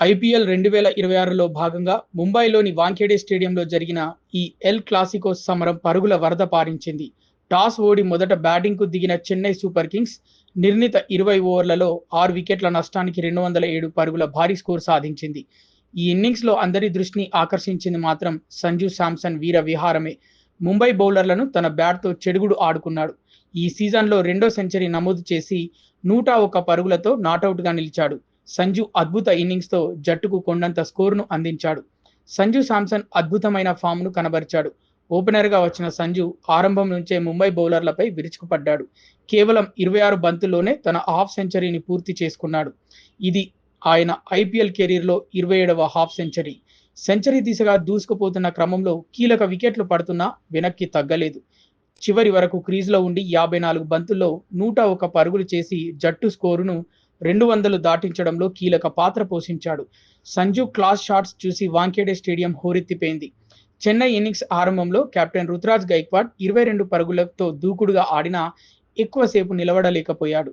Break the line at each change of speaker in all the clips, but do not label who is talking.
IPL 2026లో భాగంగా ముంబైలోని వాంఖేడే స్టేడియంలో జరిగిన ఈ ఎల్ క్లాసికో సమరం పరుగుల వరద పారించింది. టాస్ ఓడి మొదట బ్యాటింగ్కు దిగిన చెన్నై సూపర్ కింగ్స్ నిర్ణీత 20 ఓవర్లలో 6 వికెట్ల నష్టానికి 207 పరుగుల భారీ స్కోరు సాధించింది. ఈ ఇన్నింగ్స్లో అందరి దృష్టిని ఆకర్షించింది మాత్రం సంజు శాంసన్ వీర విహారమే. ముంబై బౌలర్లను తన బ్యాట్తో చెడుగుడు ఆడుకున్నాడు. ఈ సీజన్లో రెండో సెంచరీ నమోదు చేసి 101 పరుగులతో నాటౌట్గా నిలిచాడు. సంజు అద్భుత ఇన్నింగ్స్తో జట్టుకు కొండంత స్కోరును అందించాడు. సంజు శాంసన్ అద్భుతమైన ఫామ్ను కనబరిచాడు. ఓపెనర్గా వచ్చిన సంజు ఆరంభం నుంచే ముంబై బౌలర్లపై విరుచుకుపడ్డాడు. కేవలం 26 బంతుల్లోనే తన హాఫ్ సెంచరీని పూర్తి చేసుకున్నాడు. ఇది ఆయన ఐపీఎల్ కెరీర్లో 27వ హాఫ్ సెంచరీ. సెంచరీ దిశగా దూసుకుపోతున్న క్రమంలో కీలక వికెట్లు పడుతున్నా వెనక్కి తగ్గలేదు. చివరి వరకు క్రీజ్లో ఉండి 54 బంతుల్లో 101 పరుగులు చేసి జట్టు స్కోరును 200 దాటించడంలో కీలక పాత్ర పోషించాడు. సంజు క్లాస్ షాట్స్ చూసి వాంఖేడే స్టేడియం హోరెత్తిపోయింది. చెన్నై ఇన్నింగ్స్ ఆరంభంలో కెప్టెన్ రుతురాజ్ గైక్వాడ్ 22 పరుగులతో దూకుడుగా ఆడినా ఎక్కువసేపు నిలబడలేకపోయాడు.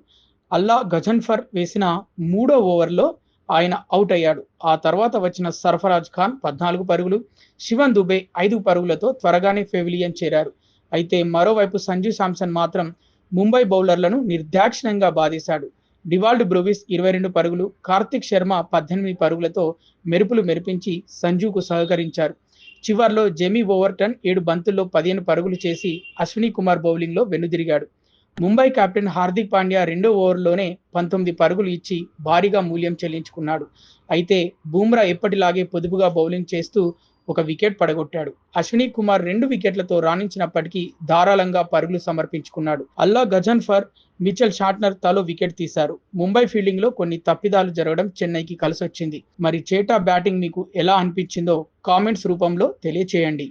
అల్లా గజన్ఫర్ వేసిన 3వ ఓవర్లో ఆయన అవుట్ అయ్యాడు. ఆ తర్వాత వచ్చిన సర్ఫరాజ్ ఖాన్ 14 పరుగులు, శివన్ దుబే 5 పరుగులతో త్వరగానే పెవిలియన్ చేరారు. అయితే మరోవైపు సంజు శాంసన్ మాత్రం ముంబై బౌలర్లను నిర్దాక్షిణ్యంగా బాధేశాడు. డివాల్డ్ బ్రూవిస్ 22 పరుగులు, కార్తిక్ శర్మ 18 పరుగులతో మెరుపులు మెరిపించి సంజుకు సహకరించారు. చివర్లో జెమీ ఓవర్టన్ 7 బంతుల్లో 15 పరుగులు చేసి అశ్విని కుమార్ బౌలింగ్లో వెనుదిరిగాడు. ముంబై కెప్టెన్ హార్దిక్ పాండ్యా రెండో ఓవర్లోనే 19 పరుగులు ఇచ్చి భారీగా మూల్యం చెల్లించుకున్నాడు. అయితే బూమ్రా ఎప్పటిలాగే పొదుపుగా బౌలింగ్ చేస్తూ ఒక వికెట్ పడగొట్టాడు. అశ్విని కుమార్ 2 వికెట్లతో రాణించినప్పటికీ ధారాళంగా పరుగులు సమర్పించుకున్నాడు. అల్లా గజన్ఫర్, మిచెల్ షాట్నర్ తలో వికెట్ తీశారు. ముంబై ఫీల్డింగ్లో కొన్ని తప్పిదాలు జరగడం చెన్నైకి కలిసొచ్చింది. మరి చేటా బ్యాటింగ్ మీకు ఎలా అనిపించిందో కామెంట్స్ రూపంలో తెలియచేయండి.